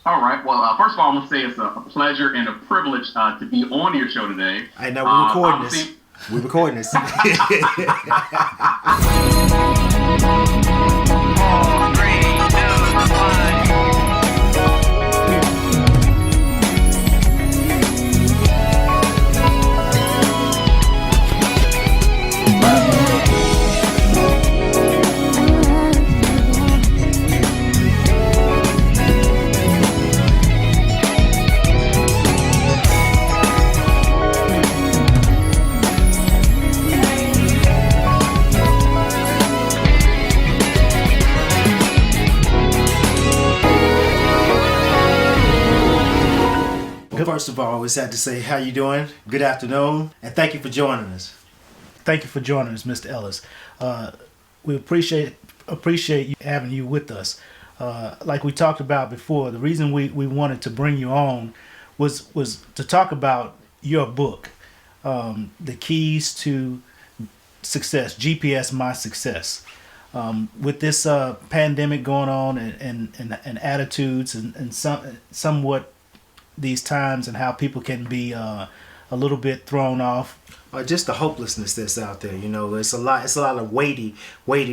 All right. Well, first of all, I want to say it's a pleasure and a privilege to be on your show today. I know we're recording this. Obviously, We're recording this. First of all, I always have to say, how you doing? Good afternoon, and thank you for joining us. Thank you for joining us, Mr. Ellis. We appreciate you having you with us. Like we talked about before, the reason we wanted to bring you on was to talk about your book, The Keys to Success, GPS My Success. With this pandemic going on and attitudes and somewhat these times and how people can be a little bit thrown off. Just the hopelessness that's out there, you know, it's a lot of weighty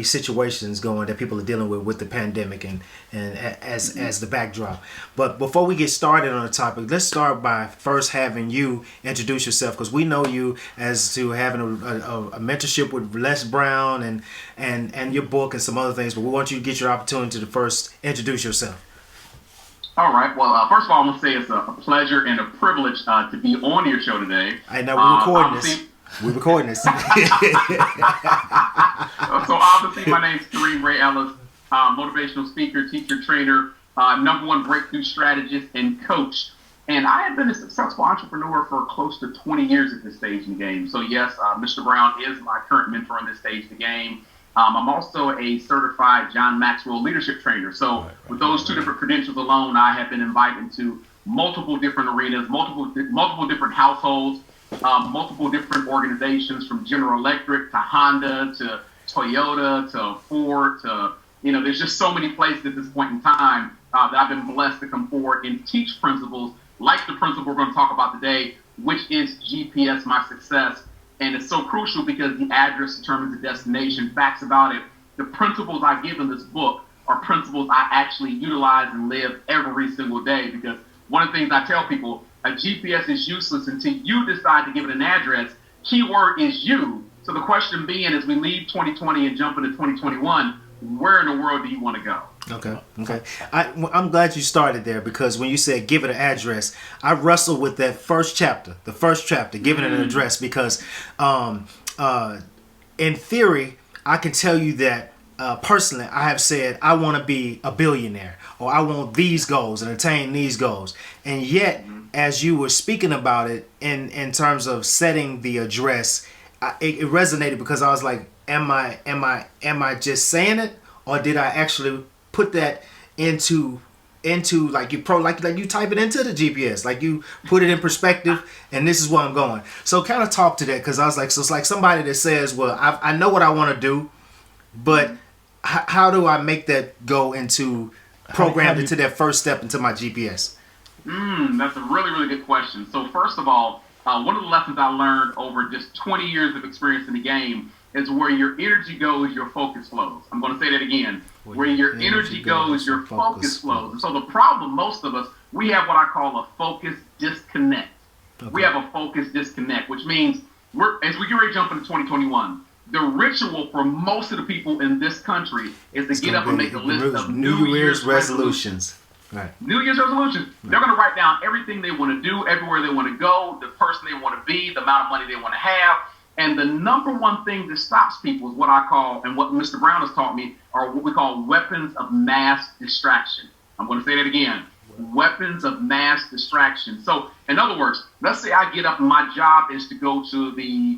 situations going that people are dealing with the pandemic and as the backdrop. But before we get started on the topic, let's start by first having you introduce yourself, because we know you as to having a mentorship with Les Brown and your book and some other things, but we want you to get your opportunity to first introduce yourself. all right. Well, first of all, I want to say it's a pleasure and a privilege to be on your show today. I know we're recording this. We're recording this. So obviously, my name's Karim R Ellis, motivational speaker, teacher, trainer, #1 breakthrough strategist and coach. And I have been a successful entrepreneur for close to 20 years at this stage in the game. So yes, Mr. Brown is my current mentor in this stage of the game. I'm also a certified John Maxwell leadership trainer. So with those two different credentials alone, I have been invited into multiple different arenas, multiple different households, multiple different organizations, from General Electric to Honda to Toyota to Ford to, there's just so many places at this point in time that I've been blessed to come forward and teach principles like the principle we're going to talk about today, which is GPS My Success. And it's so crucial because the address determines the destination. Facts about it, the principles I give in this book are principles I actually utilize and live every single day. Because one of the things I tell people, a GPS is useless until you decide to give it an address. Keyword is you. So the question being, as we leave 2020 and jump into 2021, where in the world do you want to go? Okay. I'm glad you started there, because when you said give it an address, I wrestled with that first chapter, giving it an address, because in theory, I can tell you that personally, I have said I want to be a billionaire, or I want these goals and attain these goals. And yet, as you were speaking about it in terms of setting the address, it resonated, because I was like, am I just saying it, or did I actually put that into like you type it into the GPS, like you put it in perspective, and this is where I'm going. So kind of talk to that, because I was like, so it's like somebody that says, well, I know what I want to do, but how do I make that go into programmed into that first step into my GPS? That's a really, really good question. So first of all, one of the lessons I learned over just 20 years of experience in the game is where your energy goes, your focus flows. I'm going to say that again. Where your energy goes, your focus flows. And so the problem, most of us, we have what I call a focus disconnect. Okay. We have a focus disconnect, which means as we get ready to jump into 2021, the ritual for most of the people in this country is to get up and make a list of New Year's resolutions. Right. New Year's resolutions. Right. They're going to write down everything they want to do, everywhere they want to go, the person they want to be, the amount of money they want to have. And the number one thing that stops people is what I call, and what Mr. Brown has taught me, are what we call weapons of mass distraction. I'm going to say that again. Weapons of mass distraction. So, in other words, let's say I get up and my job is to go to the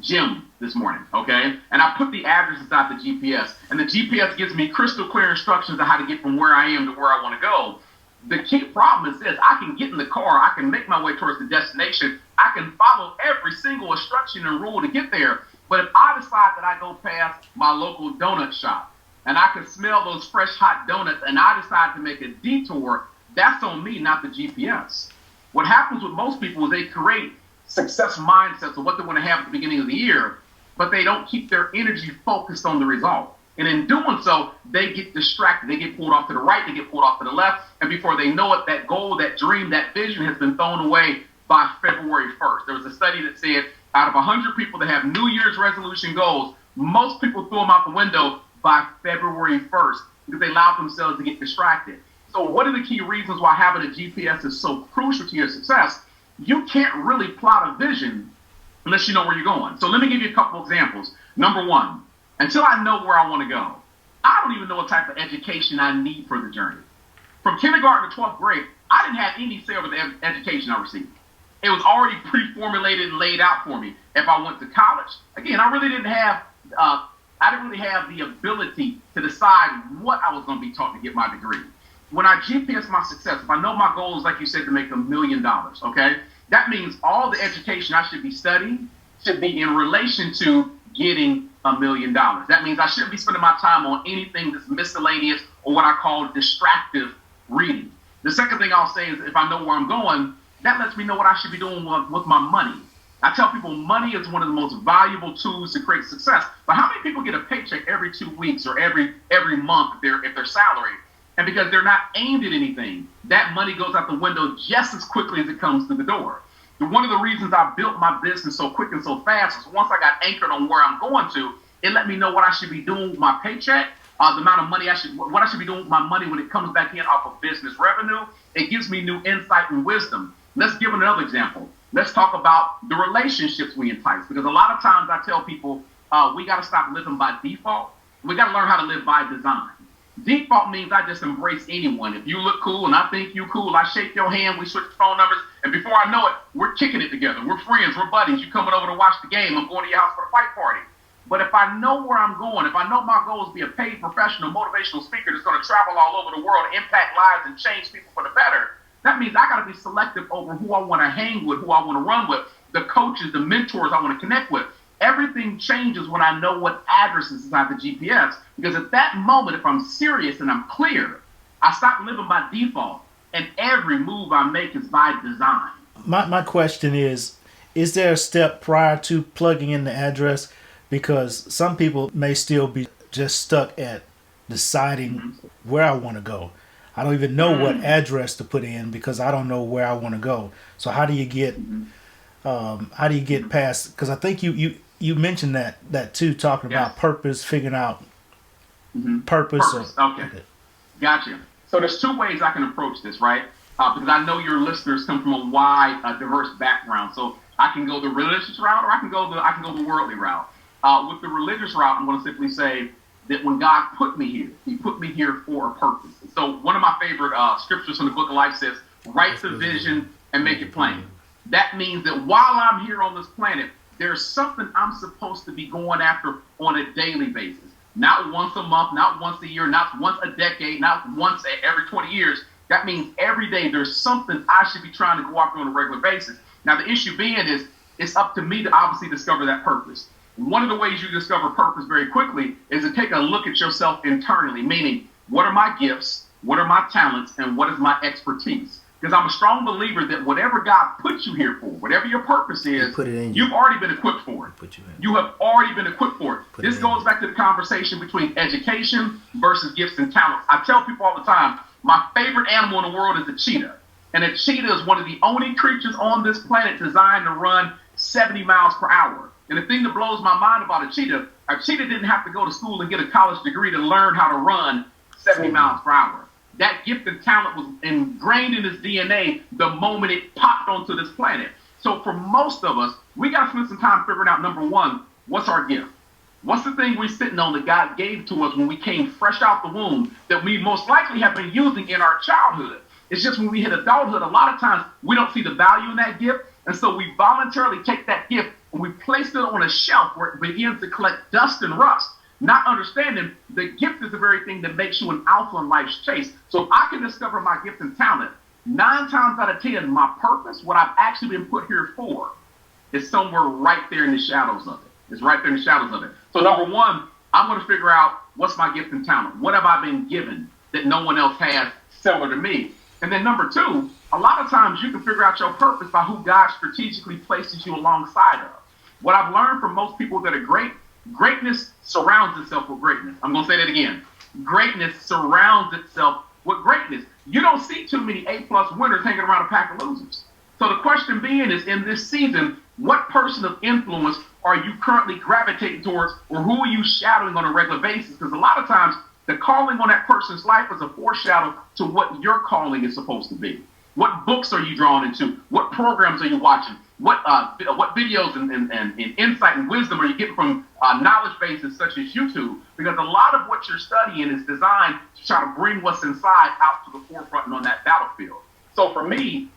gym this morning, okay? And I put the address inside the GPS, and the GPS gives me crystal clear instructions on how to get from where I am to where I want to go. The key problem is this: I can get in the car, I can make my way towards the destination, I can follow every single instruction and rule to get there. But if I decide that I go past my local donut shop and I can smell those fresh hot donuts and I decide to make a detour, That's on me, not the GPS. What happens with most people is they create success mindsets of what they want to have at the beginning of the year, but they don't keep their energy focused on the result. And in doing so, they get distracted. They get pulled off to the right, they get pulled off to the left, and before they know it, that goal, that dream, that vision has been thrown away by February 1st. There was a study that said out of 100 people that have New Year's resolution goals, most people threw them out the window by February 1st because they allowed themselves to get distracted. So one of the key reasons why having a GPS is so crucial to your success, you can't really plot a vision unless you know where you're going. So let me give you a couple examples. Number one, until I know where I want to go, I don't even know what type of education I need for the journey. From kindergarten to 12th grade, I didn't have any say over the education I received. It was already pre-formulated and laid out for me. If I went to college, again, I didn't really have the ability to decide what I was going to be taught to get my degree. When I GPS my success, if I know my goal is, like you said, to make $1 million, okay, that means all the education I should be studying should be in relation to getting $1 million. That means I shouldn't be spending my time on anything that's miscellaneous or what I call distractive reading. The second thing I'll say is if I know where I'm going, that lets me know what I should be doing with my money. I tell people money is one of the most valuable tools to create success. But how many people get a paycheck every 2 weeks or every month if they're salaried? And because they're not aimed at anything, that money goes out the window just as quickly as it comes through the door. And one of the reasons I built my business so quick and so fast is once I got anchored on where I'm going to, it let me know what I should be doing with my paycheck, the amount of money what I should be doing with my money when it comes back in off of business revenue. It gives me new insight and wisdom. Let's give another example. Let's talk about the relationships we entice, because a lot of times I tell people we got to stop living by default. We got to learn how to live by design. Default means I just embrace anyone. If you look cool and I think you cool, I shake your hand, we switch phone numbers, and before I know it, we're kicking it together. We're friends, we're buddies. You coming over to watch the game, I'm going to your house for a fight party. But if I know where I'm going, if I know my goal is to be a paid professional motivational speaker that's going to travel all over the world, impact lives, and change people for the better, that means I got to be selective over who I want to hang with, who I want to run with, the coaches, the mentors I want to connect with. Everything changes when I know what address is inside the GPS, because at that moment, if I'm serious and I'm clear, I stop living by default, and every move I make is by design. My question is there a step prior to plugging in the address? Because some people may still be just stuck at deciding where I want to go. I don't even know what address to put in because I don't know where I want to go. So how do you get past? Because I think you mentioned that too, talking about purpose, figuring out purpose. Okay, gotcha. So there's two ways I can approach this, right? Because I know your listeners come from a wide, diverse background. So I can go the religious route, or I can go the worldly route. With the religious route, I'm going to simply say that when God put me here, He put me here for a purpose. So one of my favorite scriptures from the Book of Life says, "Write the vision and make it plain." That means that while I'm here on this planet, there's something I'm supposed to be going after on a daily basis. Not once a month, not once a year, not once a decade, not once every 20 years. That means every day there's something I should be trying to go after on a regular basis. Now, the issue being is it's up to me to obviously discover that purpose. One of the ways you discover purpose very quickly is to take a look at yourself internally, meaning what are my gifts, what are my talents, and what is my expertise? Because I'm a strong believer that whatever God puts you here for, whatever your purpose is, you've already been equipped for it. You have already been equipped for it. This goes back to the conversation between education versus gifts and talents. I tell people all the time, my favorite animal in the world is a cheetah. And a cheetah is one of the only creatures on this planet designed to run 70 miles per hour. And the thing that blows my mind about a cheetah didn't have to go to school and get a college degree to learn how to run 70 miles per hour. That gift and talent was ingrained in his DNA the moment it popped onto this planet. So for most of us, we got to spend some time figuring out, number one, what's our gift? What's the thing we're sitting on that God gave to us when we came fresh out the womb that we most likely have been using in our childhood? It's just when we hit adulthood, a lot of times we don't see the value in that gift. And so we voluntarily take that gift and we place it on a shelf where it begins to collect dust and rust, not understanding the gift is the very thing that makes you an alpha in life's chase. So if I can discover my gift and talent, 9 times out of 10, my purpose, what I've actually been put here for, is somewhere right there in the shadows of it. It's right there in the shadows of it. So number one, I'm going to figure out what's my gift and talent. What have I been given that no one else has similar to me? And then number two, a lot of times you can figure out your purpose by who God strategically places you alongside of. What I've learned from most people that are great, greatness surrounds itself with greatness. I'm going to say that again. Greatness surrounds itself with greatness. You don't see too many A-plus winners hanging around a pack of losers. So the question being is, in this season, what person of influence are you currently gravitating towards, or who are you shadowing on a regular basis? Because a lot of times, the calling on that person's life is a foreshadow to what your calling is supposed to be. What books are you drawn into? What programs are you watching? What videos and insight and wisdom are you getting from knowledge bases such as YouTube? Because a lot of what you're studying is designed to try to bring what's inside out to the forefront and on that battlefield. So for me,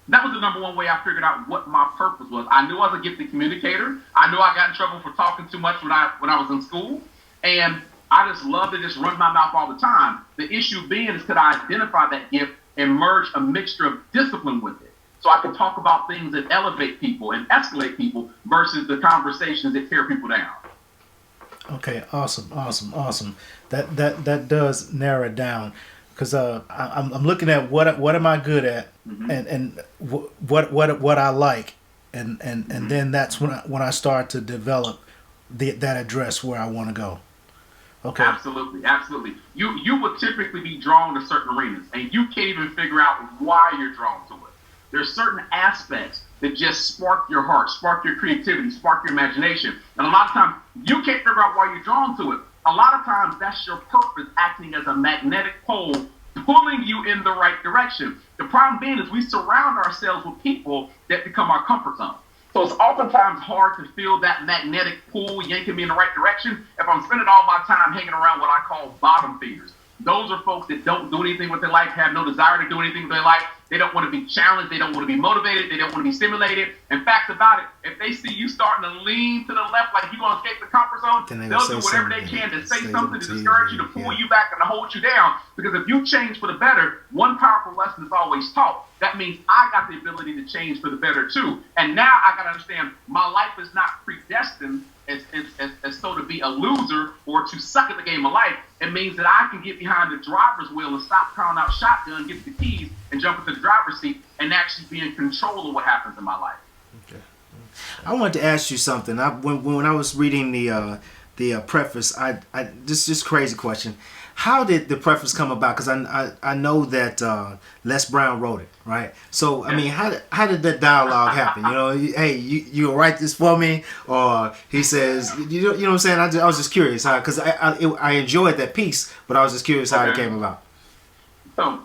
that was the number one way I figured out what my purpose was. I knew I was a gifted communicator. I knew I got in trouble for talking too much when I was in school. And I just love to just run my mouth all the time. The issue being is, could I identify that gift and merge a mixture of discipline with it? So I can talk about things that elevate people and escalate people versus the conversations that tear people down. Okay, awesome. That does narrow it down, because I'm looking at what am I good at, mm-hmm. and what I like, and mm-hmm. then that's when I start to develop that address where I want to go. Okay. Absolutely. You would typically be drawn to certain arenas, and you can't even figure out why you're drawn to it. There's certain aspects that just spark your heart, spark your creativity, spark your imagination. And a lot of times, you can't figure out why you're drawn to it. A lot of times, that's your purpose acting as a magnetic pole, pulling you in the right direction. The problem being is we surround ourselves with people that become our comfort zone. So it's oftentimes hard to feel that magnetic pull yanking me in the right direction if I'm spending all my time hanging around what I call bottom feeders. Those are folks that don't do anything with their life, have no desire to do anything with their life. They don't want to be challenged. They don't want to be motivated. They don't want to be stimulated. In fact about it, if they see you starting to lean to the left like you're going to escape the comfort zone, they'll do whatever they can to say something to discourage you, to pull you back, and to hold you down. Because if you change for the better, one powerful lesson is always taught. That means I got the ability to change for the better too. And now I got to understand my life is not predestined as so to be a loser or to suck at the game of life. It means that I can get behind the driver's wheel and stop calling out shotgun, get the keys, and jump into the driver's seat and actually be in control of what happens in my life. Okay. I wanted to ask you something. When I was reading the preface, just crazy question. How did the preface come about? Because I know that Les Brown wrote it, right? So I mean, how did that dialogue happen? You know, hey, you write this for me, or he says, you know what I'm saying? I was just curious how, because I enjoyed that piece, but I was just curious how it came about. So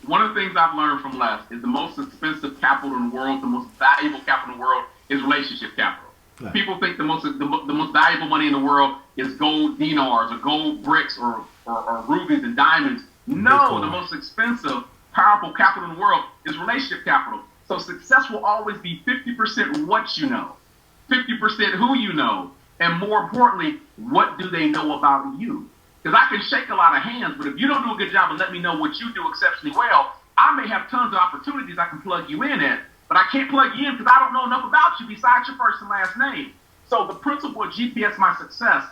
one of the things I've learned from Les is the most expensive capital in the world, the most valuable capital in the world is relationship capital. Right. People think the most valuable money in the world is gold dinars or gold bricks or rubies and diamonds. No, the most expensive, powerful capital in the world is relationship capital. So success will always be 50% what you know, 50% who you know, and more importantly, what do they know about you? Because I can shake a lot of hands, but if you don't do a good job of letting me know what you do exceptionally well, I may have tons of opportunities I can plug you in at, but I can't plug you in because I don't know enough about you besides your first and last name. So the principle of GPS My Success,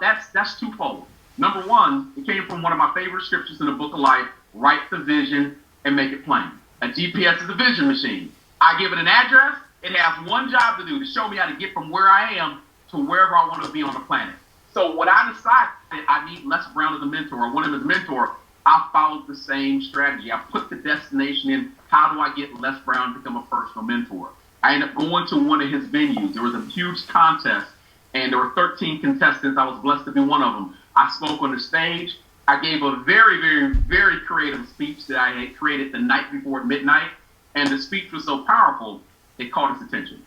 that's twofold. Number one, it came from one of my favorite scriptures in the book of life: write the vision and make it plain. A GPS is a vision machine. I give it an address. It has one job to do, to show me how to get from where I am to wherever I want to be on the planet. So when I decided I need Les Brown as a mentor, or want him as a mentor, I followed the same strategy. I put the destination in, how do I get Les Brown to become a personal mentor? I ended up going to one of his venues. There was a huge contest, and there were 13 contestants. I was blessed to be one of them. I spoke on the stage. I gave a very, very, very creative speech that I had created the night before at midnight, and the speech was so powerful, it caught his attention.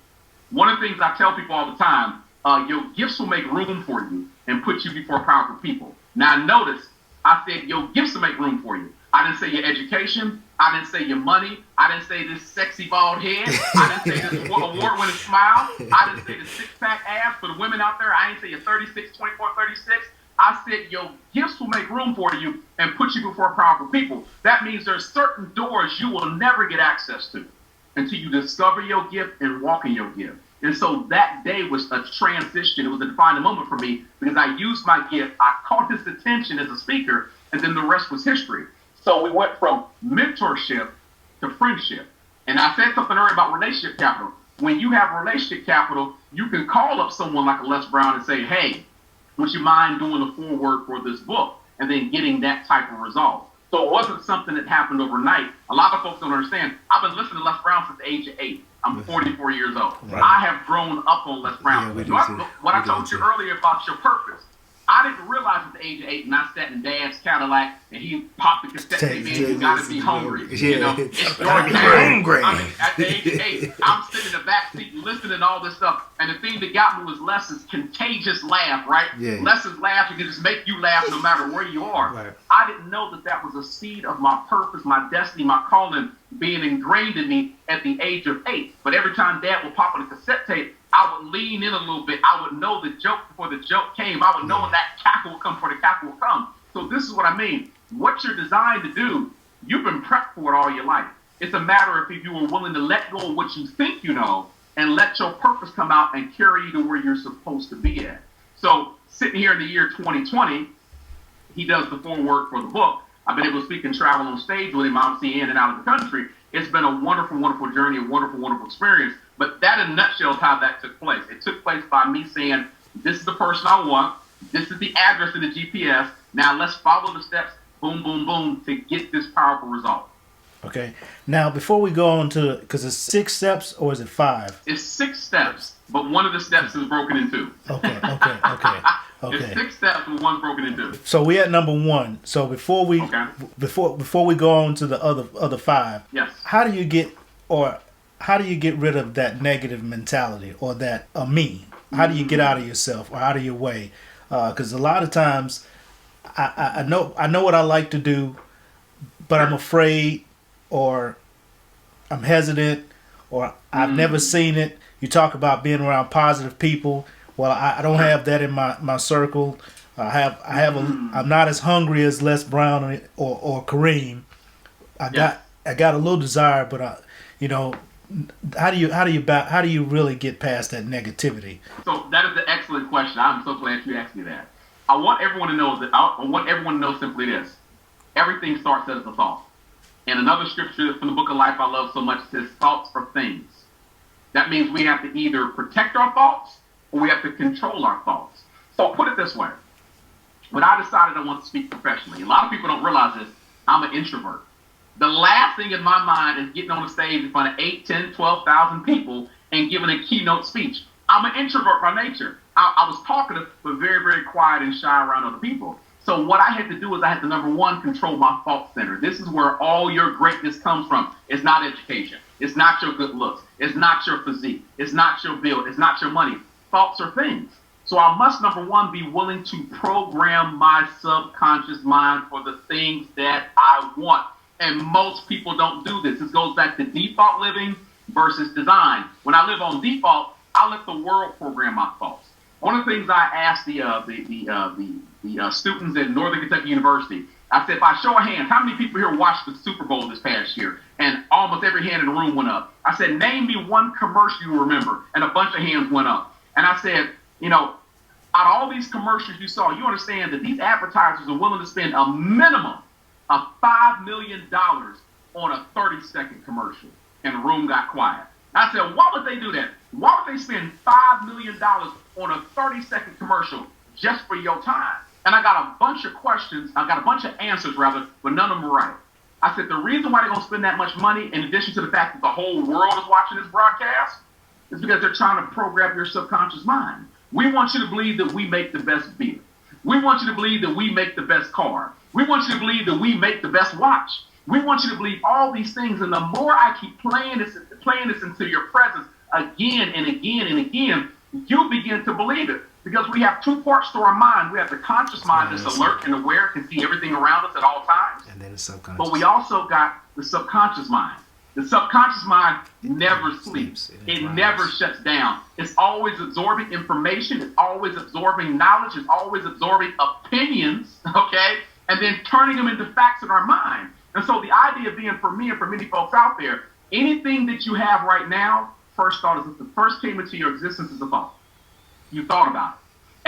One of the things I tell people all the time, your gifts will make room for you and put you before powerful people. Now notice, I said your gifts will make room for you. I didn't say your education. I didn't say your money. I didn't say this sexy bald head. I didn't say this award-winning smile. I didn't say the six-pack ass for the women out there. I didn't say your 36, 24, 36. I said your gifts will make room for you and put you before powerful people. That means there's certain doors you will never get access to until you discover your gift and walk in your gift. And so that day was a transition. It was a defining moment for me because I used my gift. I caught his attention as a speaker, and then the rest was history. So we went from mentorship to friendship. And I said something earlier about relationship capital. When you have relationship capital, you can call up someone like a Les Brown and say, hey, would you mind doing the foreword for this book? And then getting that type of result. So it wasn't something that happened overnight. A lot of folks don't understand. I've been listening to Les Brown since the age of 8. I'm 44 years old. Right. I have grown up on Les Brown. Yeah, what I told you earlier about your purpose, I didn't realize at the age of 8, and I sat in Dad's Cadillac, and he popped the cassette tape in. You gotta be hungry. Yeah. You know, it's your Gotta be time. hungry. I mean, at the age of 8, I'm sitting in the back seat listening to all this stuff, and the thing that got me was Les's contagious laugh. Right? Yeah. Les's laugh can just make you laugh no matter where you are. Right. I didn't know that that was a seed of my purpose, my destiny, my calling being ingrained in me at the age of 8. But every time Dad would pop on a cassette tape, I would lean in a little bit. I would know the joke before the joke came. I would know when that cackle would come before the cackle would come. So this is what I mean. What you're designed to do, you've been prepped for it all your life. It's a matter of if you were willing to let go of what you think you know and let your purpose come out and carry you to where you're supposed to be at. So sitting here in the year 2020, he does the foreword for the book. I've been able to speak and travel on stage with him, obviously in and out of the country. It's been a wonderful, wonderful journey, a wonderful, wonderful experience. But that in a nutshell is how that took place. It took place by me saying, this is the person I want. This is the address in the GPS. Now let's follow the steps, boom, boom, boom, to get this powerful result. Okay. Now, before we go on to, because it's 6 steps or is it 5? It's 6 steps, but one of the steps is broken in 2. Okay. It's 6 steps, but one's broken in 2. So we at number 1. So before we before we go on to the other 5, yes. How do you get rid of that negative mentality or that me? How do you get out of yourself or out of your way? Because a lot of times I know what I like to do, but I'm afraid or I'm hesitant or I've never seen it. You talk about being around positive people. Well, I don't have that in my circle. I'm not as hungry as Les Brown or Kareem. I got a little desire, but how do you really get past that negativity? So that is an excellent question. I'm so glad you asked me that. I want everyone to know simply this: everything starts as a thought. And another scripture from the book of life I love so much says, "Thoughts are things." That means we have to either protect our thoughts or we have to control our thoughts. So put it this way. When I decided I want to speak professionally, a lot of people don't realize this, I'm an introvert. The last thing in my mind is getting on a stage in front of 8, 10, 12,000 people and giving a keynote speech. I'm an introvert by nature. I was talkative, but very, very quiet and shy around other people. So what I had to do is I had to, number 1, control my thought center. This is where all your greatness comes from. It's not education. It's not your good looks. It's not your physique. It's not your build. It's not your money. Thoughts are things. So I must, number 1, be willing to program my subconscious mind for the things that I want. And most people don't do this. This goes back to default living versus design. When I live on default, I let the world program my thoughts. One of the things I asked the students at Northern Kentucky University, I said, by show of hands, how many people here watched the Super Bowl this past year? And almost every hand in the room went up. I said, name me one commercial you remember. And a bunch of hands went up. And I said, out of all these commercials you saw, you understand that these advertisers are willing to spend a minimum of $5 million on a 30-second commercial. And the room got quiet. I said, why would they do that? Why would they spend $5 million on a 30-second commercial just for your time? And I got a bunch of questions. I got a bunch of answers, rather, but none of them were right. I said, the reason why they're going to spend that much money, in addition to the fact that the whole world is watching this broadcast, is because they're trying to program your subconscious mind. We want you to believe that we make the best beer. We want you to believe that we make the best car. We want you to believe that we make the best watch. We want you to believe all these things. And the more I keep playing this into your presence again and again and again, you begin to believe it. Because we have 2 parts to our mind. We have the conscious mind that's alert and aware, can see everything around us at all times. And then the subconscious. But we also got the subconscious mind. The subconscious mind never sleeps. It never shuts down. It's always absorbing information. It's always absorbing knowledge. It's always absorbing opinions, okay? And then turning them into facts in our mind. And so the idea being, for me and for many folks out there, anything that you have right now, first thought is that the first came into your existence is a thought. You thought about it.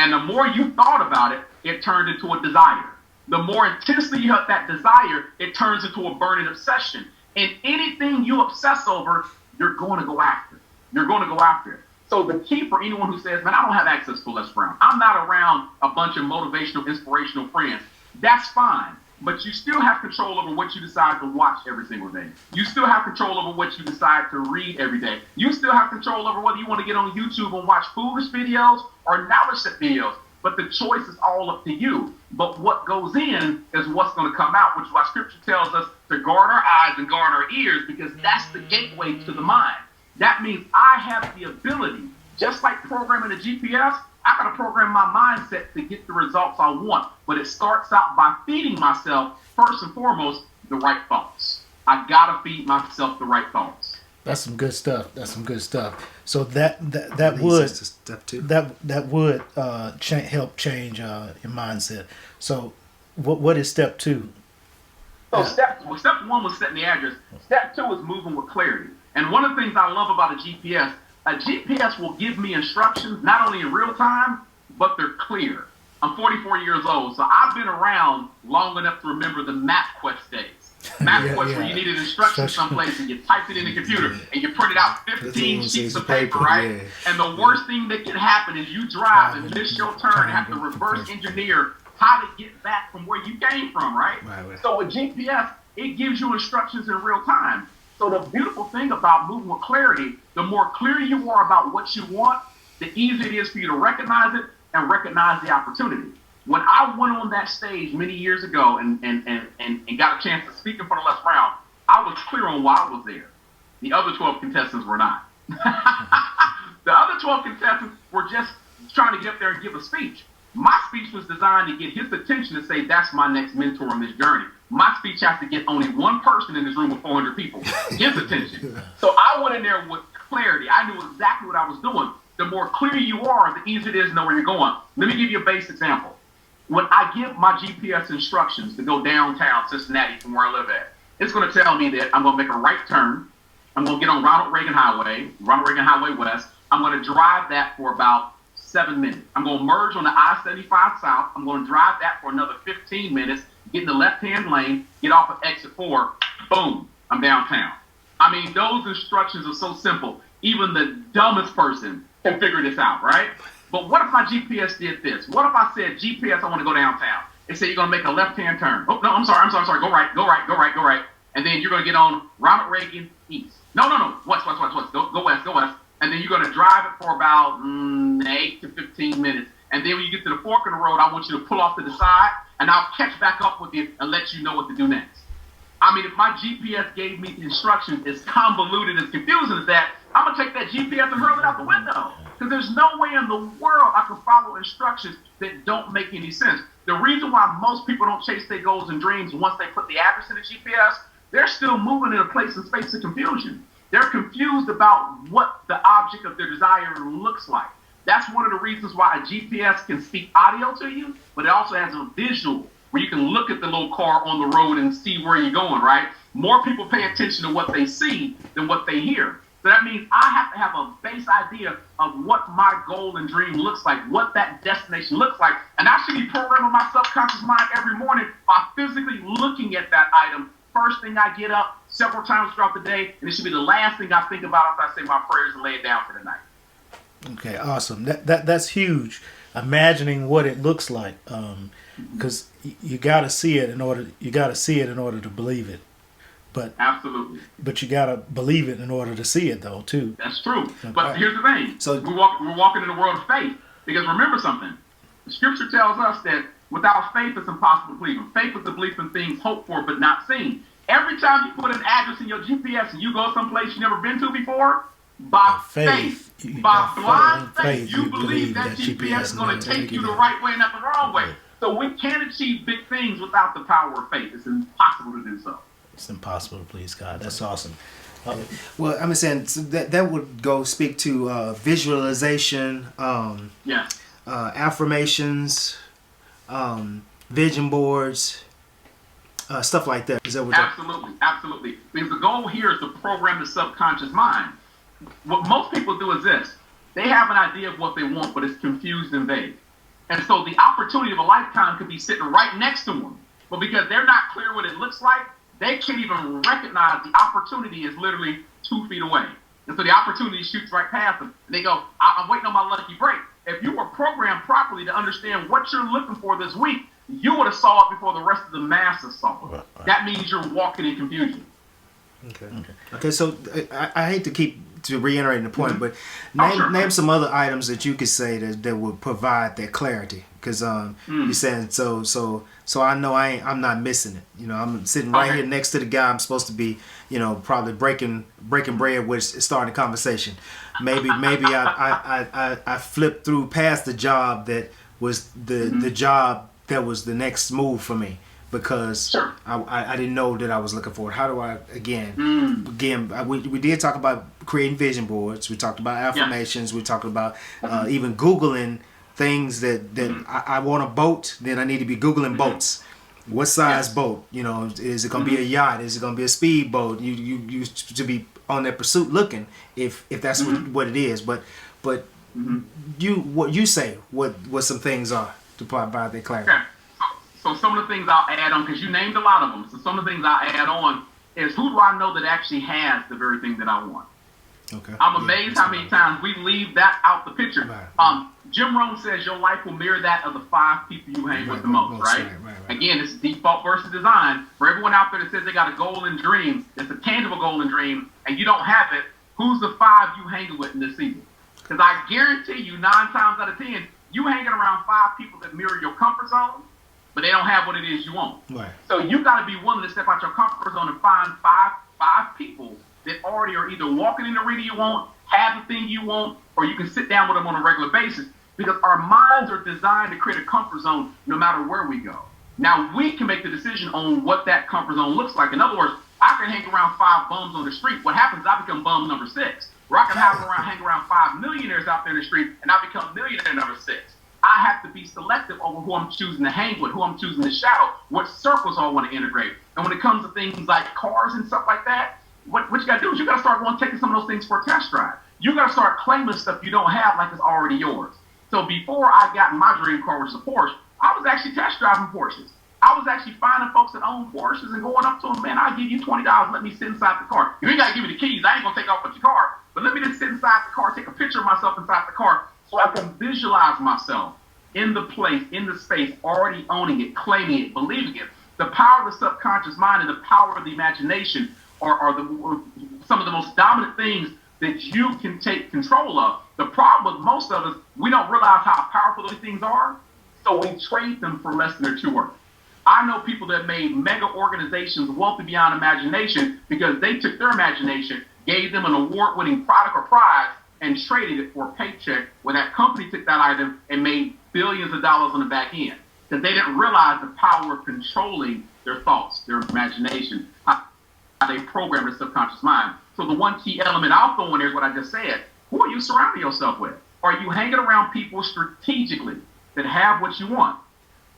And the more you thought about it, it turned into a desire. The more intensely you have that desire, it turns into a burning obsession. And anything you obsess over, you're going to go after. You're going to go after it. So the key for anyone who says, man, I don't have access to Les Brown. I'm not around a bunch of motivational, inspirational friends. That's fine. But you still have control over what you decide to watch every single day. You still have control over what you decide to read every day. You still have control over whether you want to get on YouTube and watch foolish videos or knowledge videos. But the choice is all up to you. But what goes in is what's going to come out, which is why Scripture tells us to guard our eyes and guard our ears, because that's the gateway to the mind. That means I have the ability, just like programming a GPS, I got to program my mindset to get the results I want. But it starts out by feeding myself, first and foremost, the right thoughts. I got to feed myself the right thoughts. That's some good stuff. So that would help change your mindset. So what is step 2? So step 1 was setting the address. Step 2 is moving with clarity. And one of the things I love about a GPS will give me instructions not only in real time, but they're clear. I'm 44 years old, so I've been around long enough to remember the MapQuest days. MapQuest where you needed instructions someplace and you typed it in the computer and you printed out 15 sheets of paper, right? Yeah. And the worst thing that can happen is you drive and miss your turn and have to reverse engineer how to get back from where you came from, right? So with GPS, it gives you instructions in real time. So the beautiful thing about moving with clarity, the more clear you are about what you want, the easier it is for you to recognize it and recognize the opportunity. When I went on that stage many years ago and got a chance to speak in front of Les Brown, I was clear on why I was there. The other 12 contestants were not. The other 12 contestants were just trying to get up there and give a speech. My speech was designed to get his attention to say, that's my next mentor on this journey. My speech has to get only one person in this room with 400 people, his attention. So I went in there with clarity. I knew exactly what I was doing. The more clear you are, the easier it is to know where you're going. Let me give you a base example. When I give my GPS instructions to go downtown Cincinnati from where I live at, it's going to tell me that I'm going to make a right turn. I'm going to get on Ronald Reagan Highway West. I'm going to drive that for about 7 minutes. I'm going to merge on the I-75 South. I'm going to drive that for another 15 minutes, get in the left-hand lane, get off of exit 4, boom, I'm downtown. I mean, those instructions are so simple. Even the dumbest person can figure this out, right? But what if my GPS did this? What if I said, GPS, I want to go downtown? It said you're going to make a left-hand turn. Oh, no, I'm sorry. Go right. And then you're going to get on Ronald Reagan East. No. West. Go west. And then you're going to drive it for about 8 to 15 minutes. And then when you get to the fork in the road, I want you to pull off to the side, and I'll catch back up with you and let you know what to do next. I mean, if my GPS gave me instructions as convoluted, as confusing as that, I'm going to take that GPS and hurl it out the window. Because there's no way in the world I can follow instructions that don't make any sense. The reason why most people don't chase their goals and dreams once they put the address in the GPS, they're still moving in a place and space of confusion. They're confused about what the object of their desire looks like. That's one of the reasons why a GPS can speak audio to you, but it also has a visual where you can look at the little car on the road and see where you're going, right? More people pay attention to what they see than what they hear. So that means I have to have a base idea of what my goal and dream looks like, what that destination looks like. And I should be programming my subconscious mind every morning by physically looking at that item. First thing I get up several times throughout the day, and it should be the last thing I think about after I say my prayers and lay it down for the night. Okay, awesome. That's huge. Imagining what it looks like, because you got to see it in order to believe it. But absolutely. But you got to believe it in order to see it, though, too. That's true. But here's the thing. So we're walking in the world of faith. Because remember something. The Scripture tells us that without faith, it's impossible to believe. Faith is the belief in things hoped for but not seen. Every time you put an address in your GPS and you go someplace you've never been to before, by faith, by blind faith, you believe that GPS is going to take you the right way, not the wrong way. So we can't achieve big things without the power of faith. It's impossible to do so. It's impossible to please God. That's awesome. Well, I'm saying so that would go speak to visualization, affirmations, vision boards, stuff like that. Is that what? Absolutely. Because the goal here is to program the subconscious mind. What most people do is this: they have an idea of what they want, but it's confused and vague. And so the opportunity of a lifetime could be sitting right next to them. But because they're not clear what it looks like, they can't even recognize the opportunity is literally 2 feet away. And so the opportunity shoots right past them. And they go, I'm waiting on my lucky break. If you were programmed properly to understand what you're looking for this week, you would have saw it before the rest of the masses saw it. Right. That means you're walking in confusion. Okay. So I hate to reiterate the point, but name some other items that you could say that would provide that clarity. Because you're saying so I know I'm not missing it. You know, I'm sitting right here next to the guy I'm supposed to be, you know, probably breaking bread with, starting a conversation. Maybe I flipped through past the job that was the job that was the next move for me, because I didn't know that I was looking for it. How do I we did talk about creating vision boards. We talked about affirmations. We talked about even Googling things that I want a boat. Then I need to be Googling boats. What size boat? You know, is it going to be a yacht? Is it going to be a speedboat? You to be on that pursuit looking if that's what it is. But what you say what some things are to provide that clarity. Okay. So some of the things I'll add on, because you named a lot of them. So some of the things I'll add on is, who do I know that actually has the very thing that I want? Okay. I'm amazed how many times we leave that out the picture. Right. Jim Rohn says your life will mirror that of the 5 people you hang with the most, right? Again, it's default versus design. For everyone out there that says they got a goal and dream, it's a tangible goal and dream, and you don't have it, who's the 5 you hanging with in this season? Because I guarantee you 9 times out of 10, you hanging around 5 people that mirror your comfort zone, but they don't have what it is you want. Right. So you got to be willing to step out your comfort zone and find five people that already are either walking in the arena you want, have the thing you want, or you can sit down with them on a regular basis, because our minds are designed to create a comfort zone no matter where we go. Now, we can make the decision on what that comfort zone looks like. In other words, I can hang around 5 bums on the street. What happens is I become bum number 6. Or I can hang around 5 millionaires out there in the street, and I become millionaire number 6. I have to be selective over who I'm choosing to hang with, who I'm choosing to shadow, what circles I want to integrate. And when it comes to things like cars and stuff like that, what you got to do is you got to start going taking some of those things for a test drive. You got to start claiming stuff you don't have like it's already yours. So before I got my dream car, which is a Porsche, I was actually test driving Porsches. I was actually finding folks that own Porsches and going up to them, man, I'll give you $20, let me sit inside the car. You ain't got to give me the keys. I ain't going to take off with your car. But let me just sit inside the car, take a picture of myself inside the car so I can visualize myself in the place, in the space, already owning it, claiming it, believing it. The power of the subconscious mind and the power of the imagination are some of the most dominant things that you can take control of. The problem with most of us, we don't realize how powerful those things are, so we trade them for less than they're true worth. I know people that made mega organizations wealthy beyond imagination because they took their imagination, gave them an award-winning product or prize, and traded it for a paycheck where that company took that item and made billions of dollars on the back end. Because they didn't realize the power of controlling their thoughts, their imagination, how they program their subconscious mind. So the one key element I'll throw in there is what I just said. Who are you surrounding yourself with? Are you hanging around people strategically that have what you want?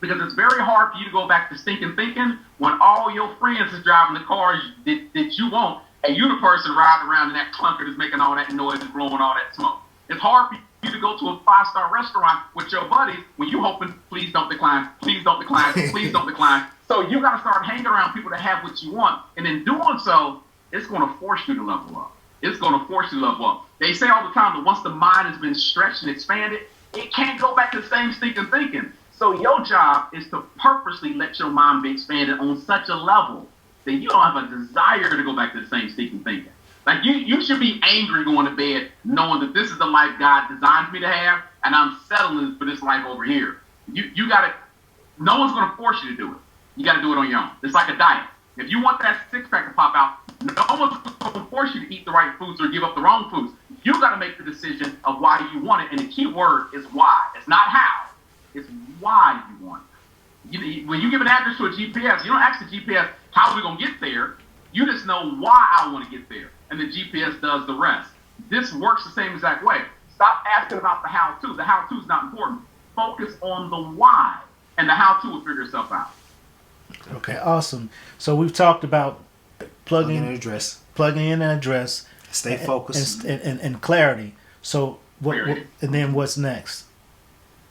Because it's very hard for you to go back to stinking thinking when all your friends is driving the cars that you want, and you the person riding around in that clunker that's making all that noise and blowing all that smoke. It's hard for you to go to a 5-star restaurant with your buddies when you hoping, please don't decline, please don't decline, please don't decline. So you got to start hanging around people that have what you want, and in doing so, it's going to force you to level up. It's going to force you to level up. They say all the time that once the mind has been stretched and expanded, it can't go back to the same stinking thinking. So your job is to purposely let your mind be expanded on such a level that you don't have a desire to go back to the same stinking thinking. Like you should be angry going to bed knowing that this is the life God designed me to have, and I'm settling for this life over here. You got to. No one's going to force you to do it. You got to do it on your own. It's like a diet. If you want that six-pack to pop out, no one's going to force you to eat the right foods or give up the wrong foods. You got to make the decision of why you want it, and the key word is why. It's not how. It's why you want it. When you give an address to a GPS, you don't ask the GPS, how are we going to get there? You just know why I want to get there, and the GPS does the rest. This works the same exact way. Stop asking about the how-to. The how-to is not important. Focus on the why, and the how-to will figure itself out. Okay, awesome. So we've talked about plugging in an address, stay focused, and clarity. So what? And then what's next?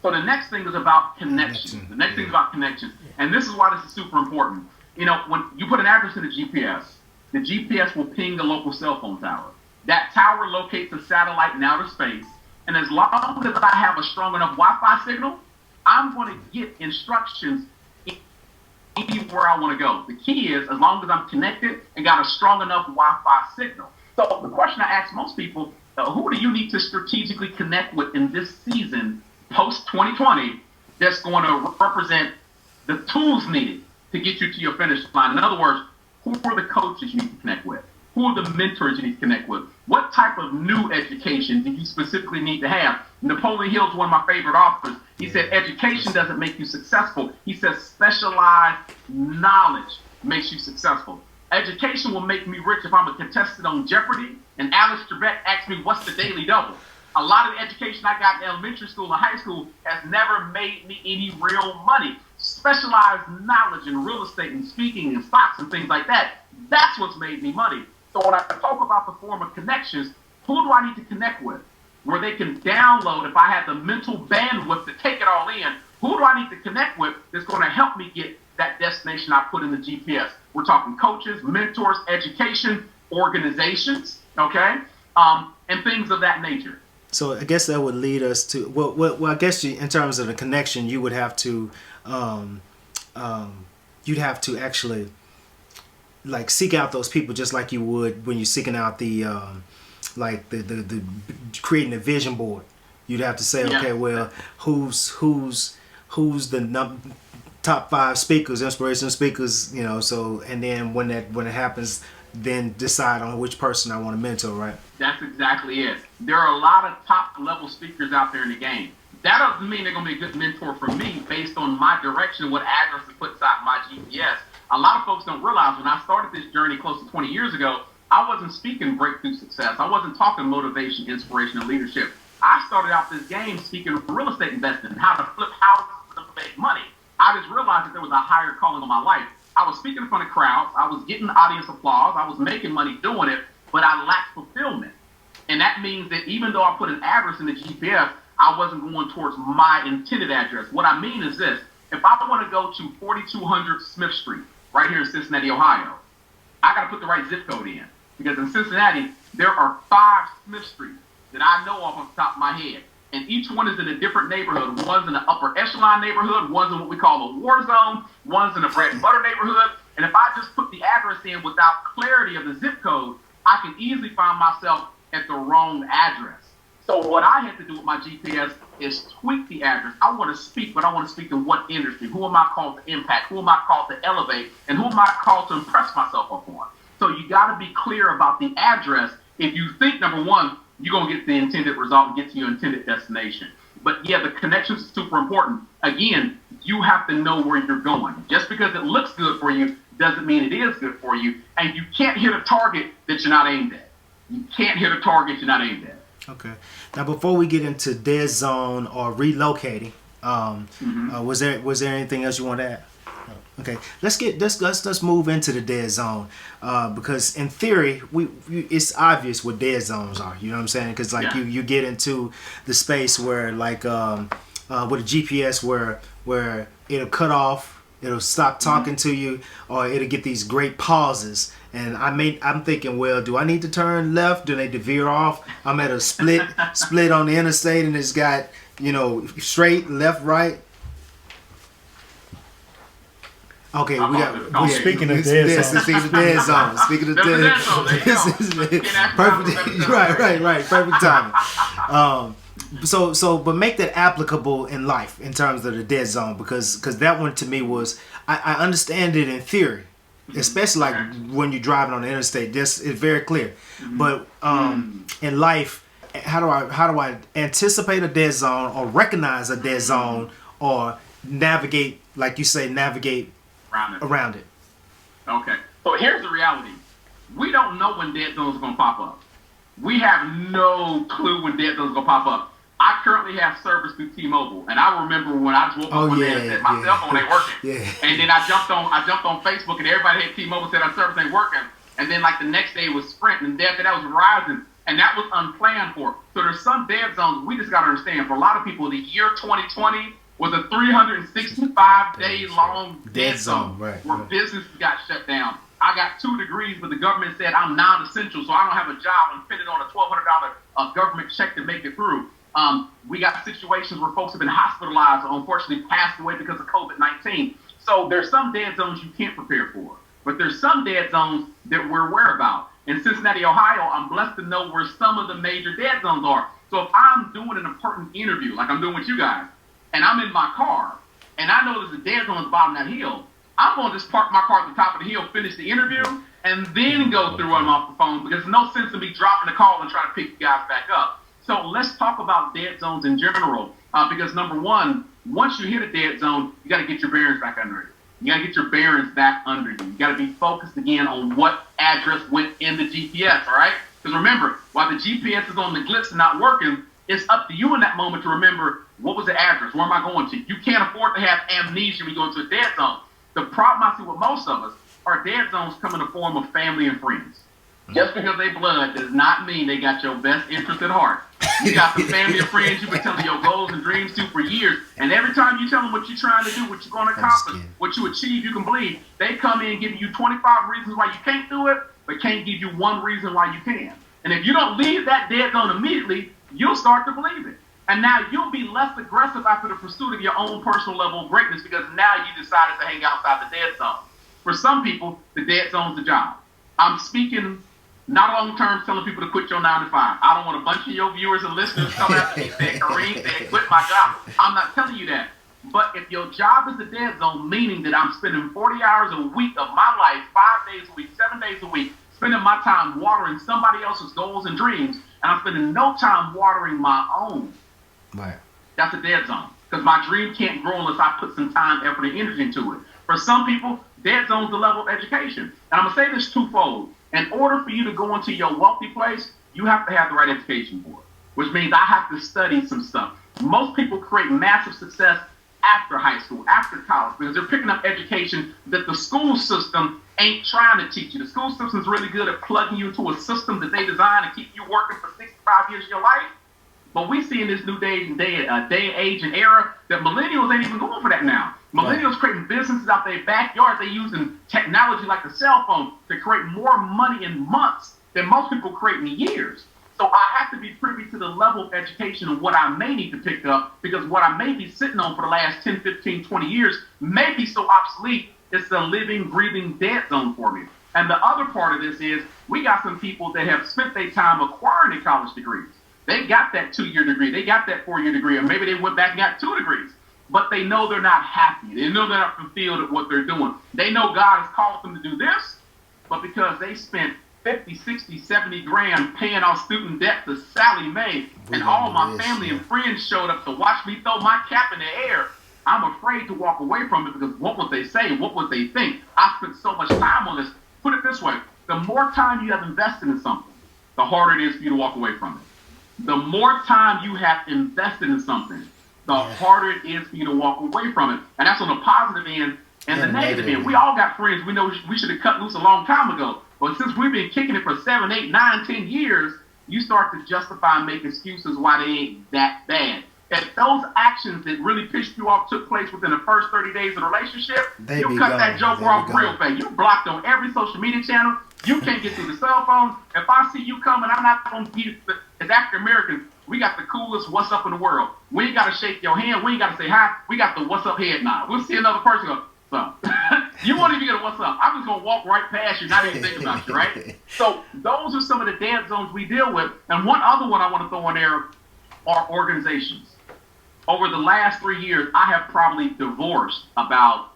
So the next thing is about connection. The next thing is about connection. And this is why this is super important. You know, when you put an address in the GPS will ping the local cell phone tower. That tower locates a satellite in outer space. And as long as I have a strong enough Wi-Fi signal, I'm going to get instructions anywhere I want to go. The key is, as long as I'm connected and got a strong enough Wi-Fi signal. So the question I ask most people, who do you need to strategically connect with in this season, post-2020, that's going to represent the tools needed to get you to your finish line? In other words, who are the coaches you need to connect with? Who are the mentors you need to connect with? What type of new education do you specifically need to have? Napoleon Hill is one of my favorite authors. He said, education doesn't make you successful. He says specialized knowledge makes you successful. Education will make me rich if I'm a contestant on Jeopardy and Alice Trebek asks me, what's the daily double? A lot of the education I got in elementary school and high school has never made me any real money. Specialized knowledge in real estate and speaking and stocks and things like that, that's what's made me money. So when I talk about the form of connections, who do I need to connect with? Where they can download, if I have the mental bandwidth to take it all in, who do I need to connect with that's going to help me get that destination I put in the GPS? We're talking coaches, mentors, education, organizations, okay? And things of that nature. So I guess that would lead us to, well I guess in terms of the connection, you would have to, you'd have to actually like seek out those people just like you would when you're seeking out the like the creating a vision board. You'd have to say, okay, well, who's the top 5 speakers, inspirational speakers, you know, so, and then when it happens, then decide on which person I want to mentor, right? That's exactly it. There are a lot of top level speakers out there in the game. That doesn't mean they're going to be a good mentor for me based on my direction, what address to put inside my GPS. A lot of folks don't realize when I started this journey close to 20 years ago, I wasn't speaking breakthrough success. I wasn't talking motivation, inspiration, and leadership. I started out this game speaking real estate investing, how to flip houses to make money. I just realized that there was a higher calling on my life. I was speaking in front of crowds. I was getting audience applause. I was making money doing it, but I lacked fulfillment. And that means that even though I put an address in the GPS, I wasn't going towards my intended address. What I mean is this. If I want to go to 4200 Smith Street, right here in Cincinnati, Ohio, I got to put the right zip code in. Because in Cincinnati, there are 5 Smith Streets that I know off the top of my head. And each one is in a different neighborhood. One's in an upper echelon neighborhood. One's in what we call a war zone. One's in a bread and butter neighborhood. And if I just put the address in without clarity of the zip code, I can easily find myself at the wrong address. So what I had to do with my GPS is tweak the address. I want to speak, but I want to speak in what industry? Who am I called to impact? Who am I called to elevate? And who am I called to impress myself upon? So you got to be clear about the address. If you think, number one, you're going to get the intended result and get to your intended destination. But yeah, the connections are super important. Again, you have to know where you're going. Just because it looks good for you doesn't mean it is good for you. And you can't hit a target that you're not aimed at. You can't hit a target you're not aimed at. Okay. Now, before we get into dead zone or relocating, was there anything else you want to add? Okay, let's move into the dead zone because in theory it's obvious what dead zones are. You know what I'm saying? Because like you get into the space where like with a GPS where it'll cut off, it'll stop talking to you, or it'll get these great pauses. And I'm thinking, well, do I need to turn left? Do I need to veer off? I'm at a split on the interstate, and it's got, you know, straight, left, right. Okay, we're speaking of dead zone. Speaking of dead zone. Speaking of dead zone. Perfect. Right. Perfect timing. But make that applicable in life in terms of the dead zone because that one to me was I understand it in theory, especially like when you're driving on the interstate. This is very clear. But in life, how do I anticipate a dead zone or recognize a dead zone or navigate, like you say, around it? Okay. So here's the reality. We don't know when dead zones are going to pop up. We have no clue when dead zones are going to pop up. I currently have service through T-Mobile, and I remember when I woke up one day and said my cell phone ain't working. And then I jumped on Facebook, and everybody had T-Mobile said our service ain't working. And then like the next day was Sprint, and after that was Verizon. And that was unplanned for. So there's some dead zones we just got to understand. For a lot of people, the year 2020 was a 365-day long dead zone where businesses got shut down. I got 2 degrees, but the government said I'm non-essential, so I don't have a job. I'm depending on a $1,200 government check to make it through. We got situations where folks have been hospitalized or unfortunately passed away because of COVID-19. So there's some dead zones you can't prepare for, but there's some dead zones that we're aware about. In Cincinnati, Ohio, I'm blessed to know where some of the major dead zones are. So if I'm doing an important interview, like I'm doing with you guys, and I'm in my car, and I know there's a dead zone at the bottom of that hill, I'm going to just park my car at the top of the hill, finish the interview, and then go through them off the phone, because there's no sense in me dropping the call and trying to pick you guys back up. So let's talk about dead zones in general, because number one, once you hit a dead zone, you got to get your bearings back under it. You got to get your bearings back under you. You got to be focused again on what address went in the GPS, all right? Because remember, while the GPS is on the glitz and not working, it's up to you in that moment to remember, what was the address? Where am I going to? You can't afford to have amnesia when you go into a dead zone. The problem I see with most of us are dead zones come in the form of family and friends. Just because they blood does not mean they got your best interest at heart. You got some family and friends you've been telling your goals and dreams to for years, and every time you tell them what you're trying to do, what you're going to accomplish, what you achieve, you can believe, they come in giving you 25 reasons why you can't do it, but can't give you one reason why you can. And if you don't leave that dead zone immediately, you'll start to believe it. And now you'll be less aggressive after the pursuit of your own personal level of greatness, because now you decided to hang outside the dead zone. For some people, the dead zone's the job. I'm speaking not long-term telling people to quit your 9 to 5. I don't want a bunch of your viewers and listeners coming after me saying, Kareem said, quit my job. I'm not telling you that. But if your job is the dead zone, meaning that I'm spending 40 hours a week of my life, 5 days a week, 7 days a week, spending my time watering somebody else's goals and dreams, and I'm spending no time watering my own, right, that's a dead zone. Because my dream can't grow unless I put some time, effort, and energy into it. For some people, dead zone's the level of education. And I'm going to say this twofold. In order for you to go into your wealthy place, you have to have the right education for it, which means I have to study some stuff. Most people create massive success after high school, after college, because they're picking up education that the school system ain't trying to teach you. The school system is really good at plugging you into a system that they designed to keep you working for 65 years of your life. But we see in this new day and age and era that millennials ain't even going for that now. Millennials creating businesses out their backyard. They're using technology like the cell phone to create more money in months than most people create in years. So I have to be privy to the level of education and what I may need to pick up, because what I may be sitting on for the last 10, 15, 20 years may be so obsolete, it's a living, breathing dead zone for me. And the other part of this is we got some people that have spent their time acquiring their college degrees. They got that 2-year degree, they got that 4-year degree, or maybe they went back and got 2 degrees. But they know they're not happy. They know they're not fulfilled at what they're doing. They know God has called them to do this, but because they spent 50, 60, 70 grand paying off student debt to Sally Mae, and all my family and friends showed up to watch me throw my cap in the air, I'm afraid to walk away from it, because what would they say? What would they think? I spent so much time on this. Put it this way, the more time you have invested in something, the harder it is for you to walk away from it. The more time you have invested in something, the harder it is for you to walk away from it. And that's on the positive end and the negative end. We all got friends we know we should have cut loose a long time ago. But since we've been kicking it for 7, 8, 9, 10 years, you start to justify and make excuses why they ain't that bad. If those actions that really pissed you off took place within the first 30 days of the relationship, you cut that joker off real fast. You blocked on every social media channel. You can't get through the cell phone. If I see you coming, I'm not going to be, as African Americans, we got the coolest what's up in the world. We ain't got to shake your hand. We ain't got to say hi. We got the what's up head nod. We'll see another person go, so you won't even get a what's up. I'm just going to walk right past you, not even think about you, right? So those are some of the dead zones we deal with. And one other one I want to throw in there are organizations. Over the last 3 years, I have probably divorced about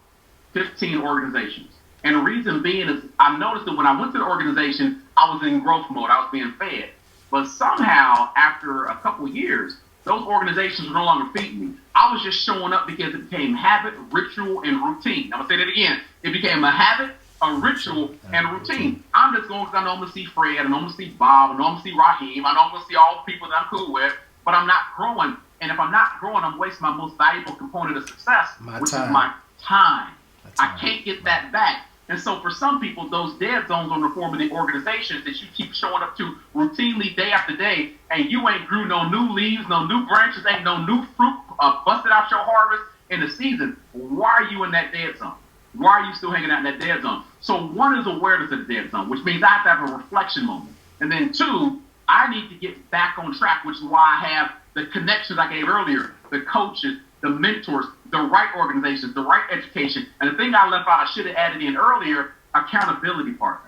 15 organizations. And the reason being is I noticed that when I went to the organization, I was in growth mode. I was being fed. But somehow, after a couple of years, those organizations were no longer feeding me. I was just showing up because it became habit, ritual, and routine. I'm going to say that again. It became a habit, a ritual, and a routine. I'm just going because I know I'm going to see Fred, I know I'm going to see Bob, I know I'm going to see Raheem, I know I'm going to see all the people that I'm cool with, but I'm not growing. And if I'm not growing, I'm wasting my most valuable component of success, which is my time. I can't get that back. And so for some people, those dead zones on the form of the organizations that you keep showing up to routinely day after day, and you ain't grew no new leaves, no new branches, ain't no new fruit busted out your harvest in the season. Why are you in that dead zone? Why are you still hanging out in that dead zone? So one is awareness of the dead zone, which means I have to have a reflection moment. And then two, I need to get back on track, which is why I have the connections I gave earlier, the coaches, the mentors, the right organizations, the right education. And the thing I left out, I should have added in earlier, accountability partners.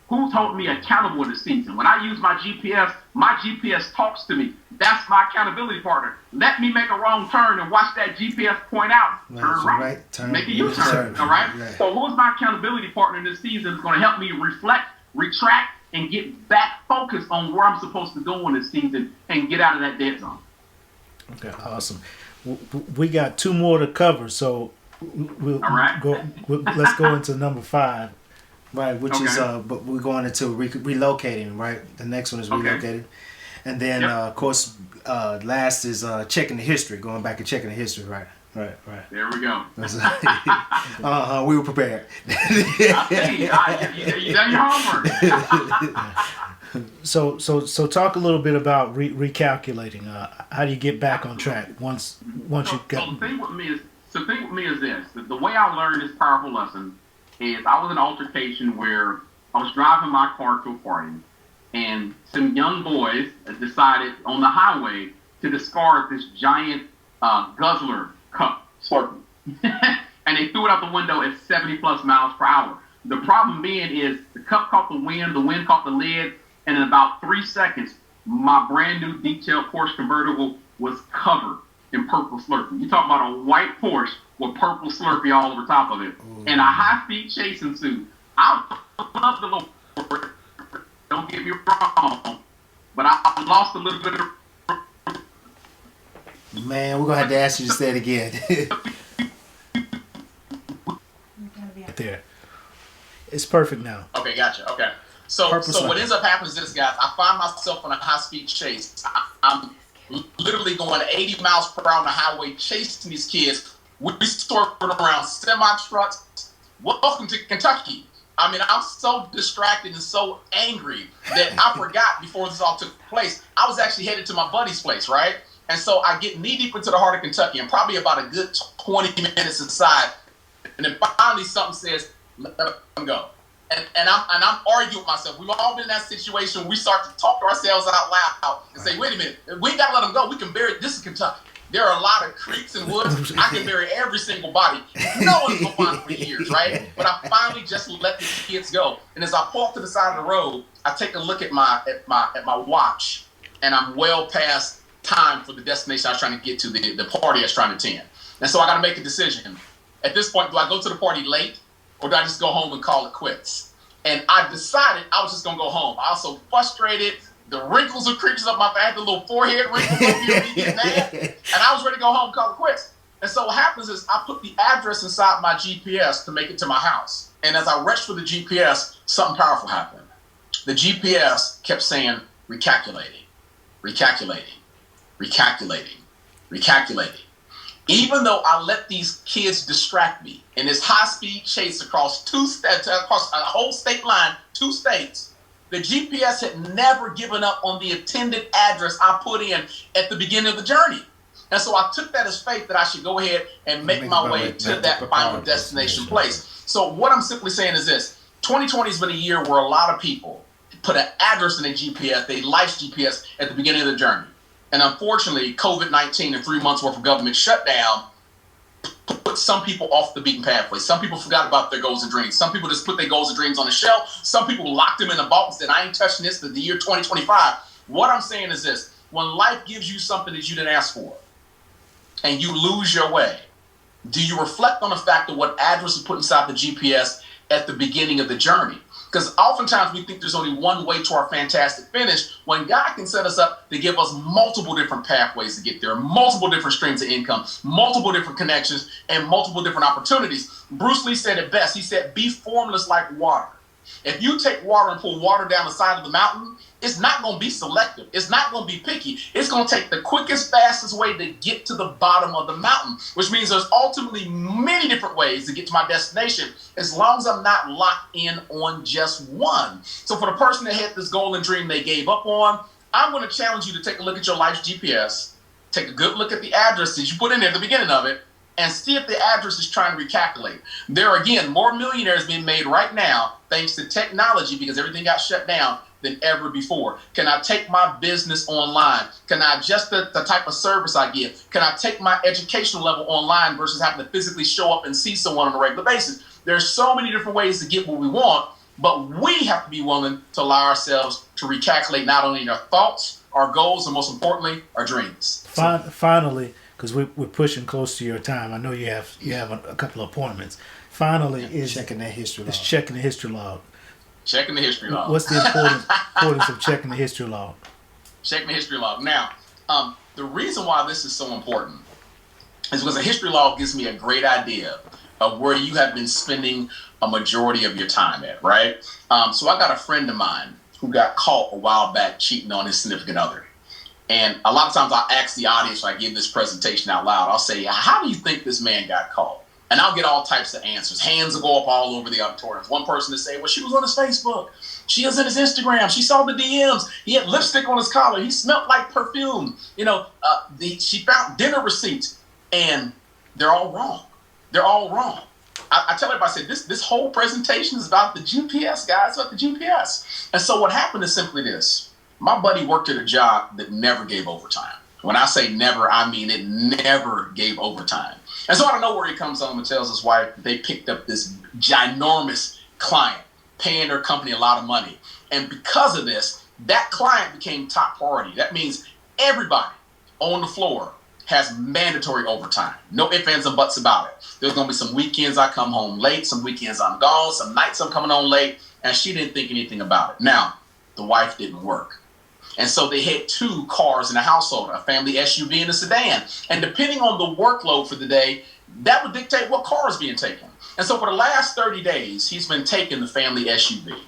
Who's holding me accountable in the season? When I use my GPS talks to me. That's my accountability partner. Let me make a wrong turn and watch that GPS point out. Turn right. Make a U-turn. All right? So who's my accountability partner in this season is going to help me reflect, retract, and get back focused on where I'm supposed to go in this season and get out of that dead zone. Okay, awesome. We got 2 more to cover, so let's go into number 5. Right, which is but we're going into relocating, right? The next one is relocating. And then of course last is checking the history, going back and checking the history, right. There we go. We were prepared. You done your homework. So talk a little bit about recalculating. How do you get back on track once you get? So the thing with me is this: the way I learned this powerful lesson is I was in an altercation where I was driving my car to a party, and some young boys decided on the highway to discard this giant guzzler cup Slurpee, and they threw it out the window at 70 plus miles per hour. The problem being is the cup caught the wind caught the lid. And in about 3 seconds, my brand new detailed Porsche convertible was covered in purple Slurpee. You talk about a white Porsche with purple Slurpee all over top of it. Ooh. And a high-speed chase ensued. I love the Lord. Don't get me wrong. But I lost a little bit of... Man, we're going to have to ask you to say it again. Right there. It's perfect now. Okay, gotcha. Okay. So what ends up happening is this, guys. I find myself on a high-speed chase. I'm literally going 80 miles per hour on the highway chasing these kids. We swerving around semi-trucks. Welcome to Kentucky. I mean, I'm so distracted and so angry that I forgot before this all took place. I was actually headed to my buddy's place, right? And so I get knee-deep into the heart of Kentucky and probably about a good 20 minutes inside. And then finally something says, let them go. And I'm arguing with myself. We've all been in that situation where we start to talk to ourselves out loud and say, wait a minute, we ain't got to let them go. We can bury, this is Kentucky. There are a lot of creeks and woods. I can bury every single body. No one's going to find for years, right? But I finally just let the kids go. And as I pull off to the side of the road, I take a look at my watch, and I'm well past time for the destination I was trying to get to, the party I was trying to attend. And so I got to make a decision. At this point, do I go to the party late, or do I just go home and call it quits? And I decided I was just going to go home. I was so frustrated. The wrinkles are creeping up my face. I had the little forehead wrinkles up here, getting mad. And I was ready to go home and call it quits. And so what happens is I put the address inside my GPS to make it to my house. And as I reached for the GPS, something powerful happened. The GPS kept saying, recalculating, recalculating, recalculating, recalculating. Even though I let these kids distract me in this high-speed chase across across a whole state line, 2 states, the GPS had never given up on the intended address I put in at the beginning of the journey. And so I took that as faith that I should go ahead and make my way to that final destination place. So what I'm simply saying is this. 2020 has been a year where a lot of people put an address in their GPS, their life's GPS, at the beginning of the journey. And unfortunately, COVID-19 and 3 months worth of government shutdown put some people off the beaten pathway. Some people forgot about their goals and dreams. Some people just put their goals and dreams on the shelf. Some people locked them in a box and said, I ain't touching this to the year 2025. What I'm saying is this. When life gives you something that you didn't ask for and you lose your way, do you reflect on the fact of what address is put inside the GPS at the beginning of the journey? Because oftentimes we think there's only one way to our fantastic finish when God can set us up to give us multiple different pathways to get there, multiple different streams of income, multiple different connections, and multiple different opportunities. Bruce Lee said it best. He said, be formless like water If you take water and pour water down the side of the mountain, it's not going to be selective. It's not going to be picky. It's going to take the quickest, fastest way to get to the bottom of the mountain, which means there's ultimately many different ways to get to my destination as long as I'm not locked in on just one. So for the person that had this goal and dream they gave up on, I'm going to challenge you to take a look at your life's GPS, take a good look at the addresses you put in there at the beginning of it, and see if the address is trying to recalculate. There are, again, more millionaires being made right now thanks to technology because everything got shut down than ever before. Can I take my business online? Can I adjust the type of service I give? Can I take my educational level online versus having to physically show up and see someone on a regular basis? There's so many different ways to get what we want, but we have to be willing to allow ourselves to recalculate not only our thoughts, our goals, and most importantly, our dreams. Finally, because we're pushing close to your time. I know you have a couple of appointments. Finally, is checking that history log. It's checking the history log. Checking the history log. What's the importance of checking the history log? Checking the history log. Now, the reason why this is so important is because a history log gives me a great idea of where you have been spending a majority of your time at, right? So I got a friend of mine who got caught a while back cheating on his significant other. And a lot of times I ask the audience when I give this presentation out loud, I'll say, how do you think this man got caught? And I'll get all types of answers. Hands will go up all over the auditorium. One person to say, well, she was on his Facebook. She was in his Instagram. She saw the DMs. He had lipstick on his collar. He smelled like perfume. She found dinner receipts. And they're all wrong. They're all wrong. I tell everybody, I say, this whole presentation is about the GPS, guys, about the GPS. And so what happened is simply this. My buddy worked at a job that never gave overtime. When I say never, I mean it never gave overtime. And so I don't know where he comes home and tells his wife they picked up this ginormous client, paying their company a lot of money. And because of this, that client became top priority. That means everybody on the floor has mandatory overtime. No ifs, ands, and buts about it. There's going to be some weekends I come home late, some weekends I'm gone, some nights I'm coming home late, and she didn't think anything about it. Now, the wife didn't work. And so they had 2 cars in the household, a family SUV and a sedan. And depending on the workload for the day, that would dictate what car is being taken. And so for the last 30 days, he's been taking the family SUV.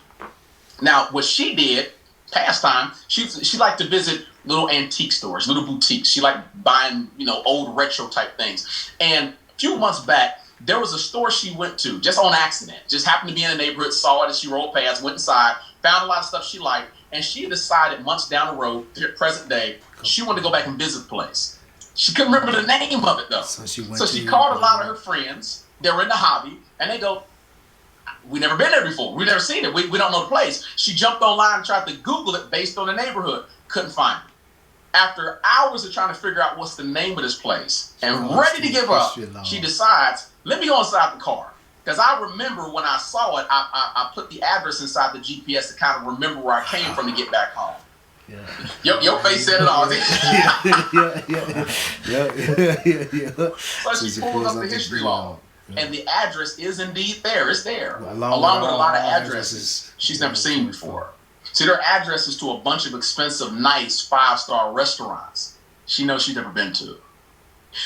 Now, what she did, pastime, she liked to visit little antique stores, little boutiques. She liked buying, old retro type things. And a few months back, there was a store she went to just on accident, just happened to be in the neighborhood, saw it as she rolled past, went inside, found a lot of stuff she liked. And she decided months down the road, present day, she wanted to go back and visit the place. She couldn't remember the name of it, though. So she called a lot of her friends. They were in the hobby. And they go, we never been there before. We've never seen it. We don't know the place. She jumped online and tried to Google it based on the neighborhood. Couldn't find it. After hours of trying to figure out what's the name of this place and ready to give up, she decides, let me go inside the car. Because I remember when I saw it, I put the address inside the GPS to kind of remember where I came from to get back home. Yeah. Your face said it all. Yeah. So she pulled up the history log. Yeah. And the address is indeed there. It's there. Along with a lot of addresses she's never seen before. See, there are addresses to a bunch of expensive, nice 5-star restaurants she knows she's never been to.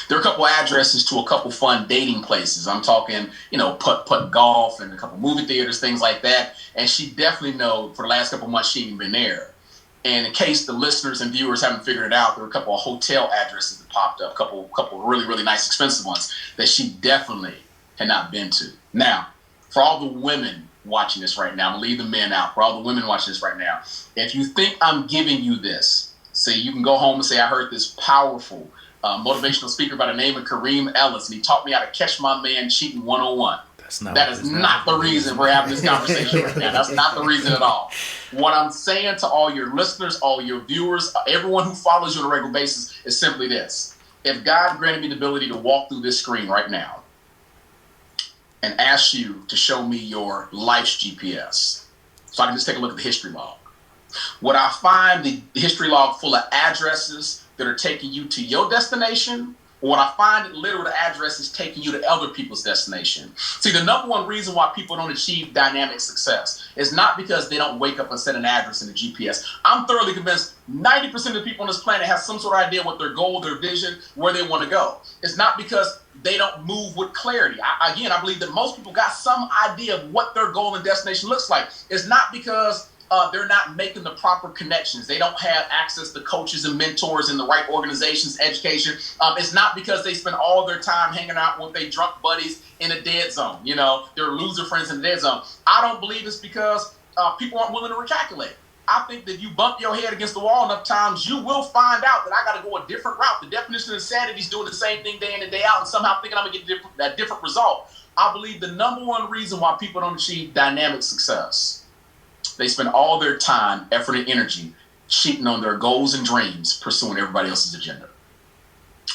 There are a couple addresses to a couple fun dating places. I'm talking, putt golf and a couple movie theaters, things like that. And she definitely knows for the last couple months she ain't been there. And in case the listeners and viewers haven't figured it out, there were a couple of hotel addresses that popped up, a couple of really, really nice, expensive ones that she definitely had not been to. Now, for all the women watching this right now, I'm going to leave the men out. For all the women watching this right now, if you think I'm giving you this, say you can go home and say, I heard this powerful motivational speaker by the name of Karim Ellis, and he taught me how to catch my man cheating 101. That is not the reason we're having this conversation right now. That's not the reason at all. What I'm saying to all your listeners, all your viewers, everyone who follows you on a regular basis is simply this. If God granted me the ability to walk through this screen right now and ask you to show me your life's GPS, so I can just take a look at the history log, would I find the history log full of addresses that are taking you to your destination, Or what I find it literal, the address is taking you to other people's destination. See, the number one reason why people don't achieve dynamic success is not because they don't wake up and set an address in the GPS. I'm thoroughly convinced 90% of the people on this planet have some sort of idea what their goal, their vision, where they want to go. It's not because they don't move with clarity. I believe that most people got some idea of what their goal and destination looks like. It's not because they're not making the proper connections. They don't have access to coaches and mentors in the right organizations, education. It's not because they spend all their time hanging out with their drunk buddies in a dead zone. You know, their loser friends in the dead zone. I don't believe it's because people aren't willing to recalculate. I think that you bump your head against the wall enough times, you will find out that I got to go a different route. The definition of insanity is doing the same thing day in and day out and somehow thinking I'm going to get a different result. I believe the number one reason why people don't achieve dynamic success, they spend all their time, effort, and energy cheating on their goals and dreams, pursuing everybody else's agenda.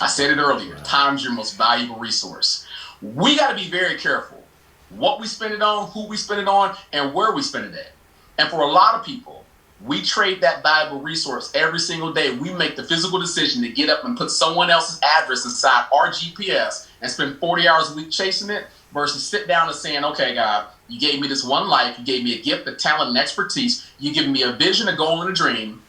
I said it earlier, time's your most valuable resource. We got to be very careful what we spend it on, who we spend it on, and where we spend it at. And for a lot of people, we trade that valuable resource every single day. We make the physical decision to get up and put someone else's address inside our GPS and spend 40 hours a week chasing it versus sit down and saying, okay, God, you gave me this one life. You gave me a gift, a talent, and expertise. You give me a vision, a goal, and a dream.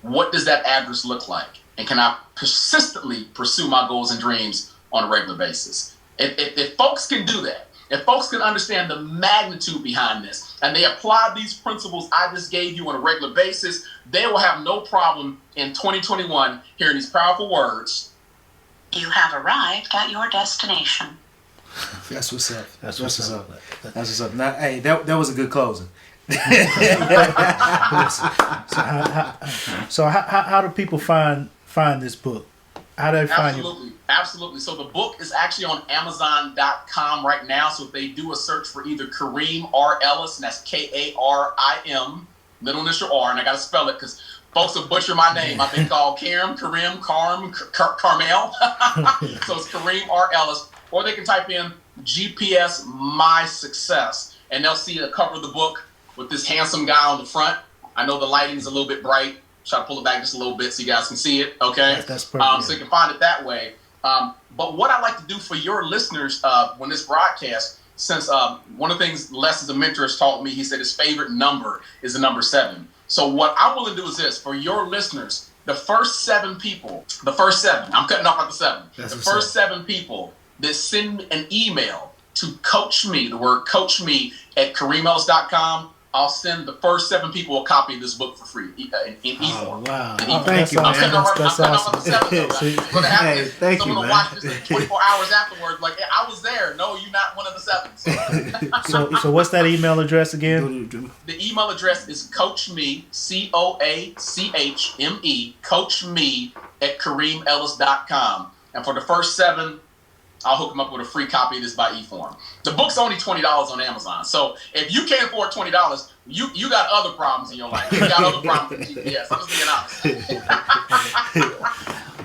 What does that address look like? And can I persistently pursue my goals and dreams on a regular basis? If folks can do that, if folks can understand the magnitude behind this, and they apply these principles I just gave you on a regular basis, they will have no problem in 2021 hearing these powerful words. You have arrived at your destination. That's what's up. That's what's up. That's what's up. Now, hey, that was a good closing. So how do people find this book? How do they find you? Absolutely. So the book is actually on Amazon.com right now. So if they do a search for either Karim R Ellis, and that's Karim, middle initial R, and I got to spell it because folks will butcher my name. I've been called Karim, Carmel. So it's Karim R Ellis. Or they can type in GPS My Success, and they'll see the cover of the book with this handsome guy on the front. I know the lighting's a little bit bright. Try to pull it back just a little bit so you guys can see it, okay? That's perfect. So you can find it that way. But what I like to do for your listeners when this broadcast, since one of the things Les as a mentor has taught me, he said his favorite number is the number 7. So what I'm willing to do is this, for your listeners, the first 7 people, I'm cutting off at the 7. That's the first 7 people that send an email to coach me, the word coach me at KarimEllis.com, I'll send the first 7 people a copy of this book for free in e-form. Wow. Thank you, man. That's awesome. Thank you, Someone will watch this in 24 hours afterwards, like, hey, I was there. No, you're not one of the 7. So what's that email address again? The email address is coachme, COACHME, coachme at KarimEllis.com. And for the first 7, I'll hook them up with a free copy of this by e-form. The book's only $20 on Amazon. So if you can't afford $20, you got other problems in your life. You got other problems with GPS. I'm just being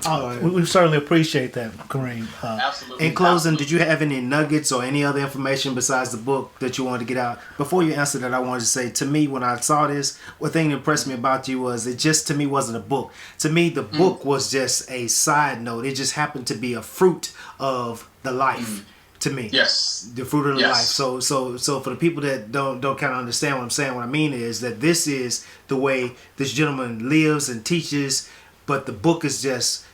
honest. We certainly appreciate that, Karim. Absolutely. In closing, did you have any nuggets or any other information besides the book that you wanted to get out? Before you answer that, I wanted to say, to me, when I saw this, one thing that impressed me about you was it just, to me, wasn't a book. To me, the book was just a side note. It just happened to be a fruit of the life. To me, yes, the fruit of the life. So for the people that don't kind of understand what I'm saying, what I mean is that this is the way this gentleman lives and teaches, but the book is just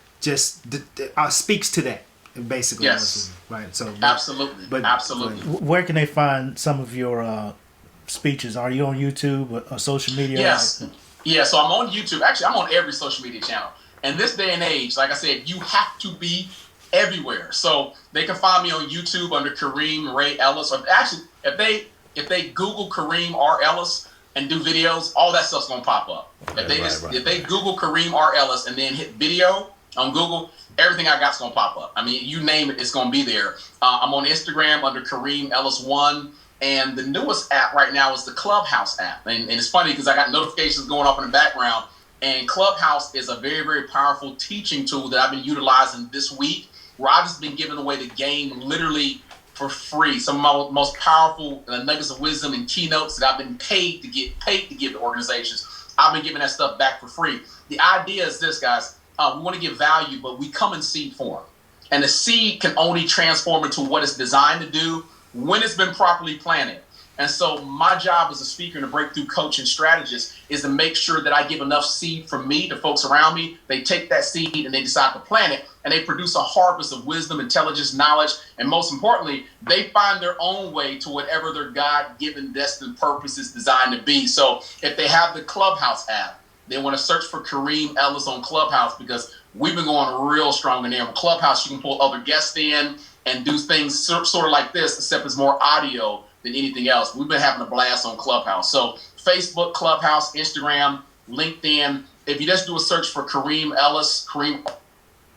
speaks to that, basically. Yes, right. So absolutely, absolutely. Where can they find some of your speeches? Are you on YouTube or social media? Yes, yeah. So I'm on YouTube. Actually, I'm on every social media channel. And this day and age, like I said, you have to be everywhere. So they can find me on YouTube under Karim R Ellis. Or actually, if they Google Karim R Ellis and do videos, all that stuff's gonna pop up. If they Google Karim R Ellis and then hit video on Google, everything I got's gonna pop up. I mean, you name it, it's gonna be there. I'm on Instagram under Karim Ellis1, and the newest app right now is the Clubhouse app. And it's funny because I got notifications going off in the background. And Clubhouse is a very, very powerful teaching tool that I've been utilizing this week, where I've just been giving away the game literally for free. Some of my most powerful nuggets of wisdom and keynotes that I've been paid to give to organizations. I've been giving that stuff back for free. The idea is this, guys. We want to give value, but we come in seed form. And the seed can only transform into what it's designed to do when it's been properly planted. And so my job as a speaker and a breakthrough coach and strategist is to make sure that I give enough seed from me to folks around me. They take that seed and they decide to plant it, and they produce a harvest of wisdom, intelligence, knowledge, and most importantly, they find their own way to whatever their God-given destined purpose is designed to be. So if they have the Clubhouse app, they want to search for Karim Ellis on Clubhouse, because we've been going real strong in there. With Clubhouse, you can pull other guests in and do things sort of like this, except it's more audio than anything else. We've been having a blast on Clubhouse. So Facebook, Clubhouse, Instagram, LinkedIn. If you just do a search for Karim Ellis, Karim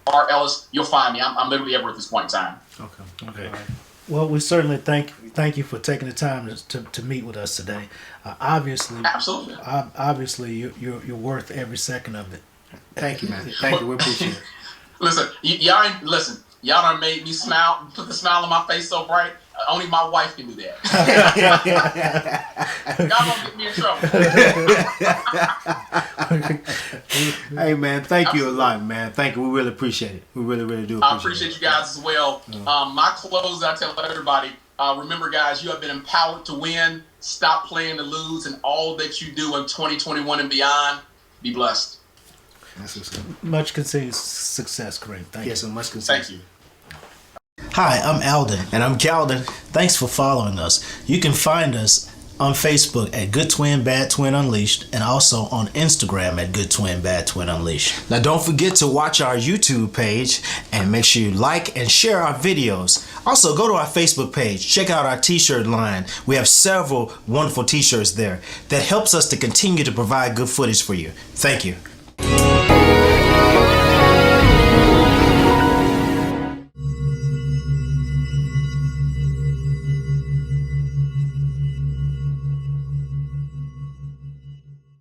R Ellis, you'll find me. I'm literally ever at this point in time. Okay. Right. Well, we certainly thank you for taking the time to meet with us today. Absolutely, you're worth every second of it. Thank you, man. Thank you. We appreciate it. Listen, y'all done made me smile, put the smile on my face so bright. Only my wife can do that. Y'all gonna get me in trouble. Hey, man, thank you a lot, man. Thank you. We really appreciate it. We really, really do appreciate it. I appreciate you guys as well. My close, I tell everybody, remember, guys, you have been empowered to win. Stop playing to lose, and all that you do in 2021 and beyond, be blessed. Much continued success, Karim. Thank you. Yes, and much success. Thank you. Hi, I'm Alden. And I'm Calden. Thanks for following us. You can find us on Facebook at Good Twin, Bad Twin Unleashed, and also on Instagram at Good Twin, Bad Twin Unleashed. Now, don't forget to watch our YouTube page and make sure you like and share our videos. Also, go to our Facebook page. Check out our t-shirt line. We have several wonderful t-shirts there that helps us to continue to provide good footage for you. Thank you.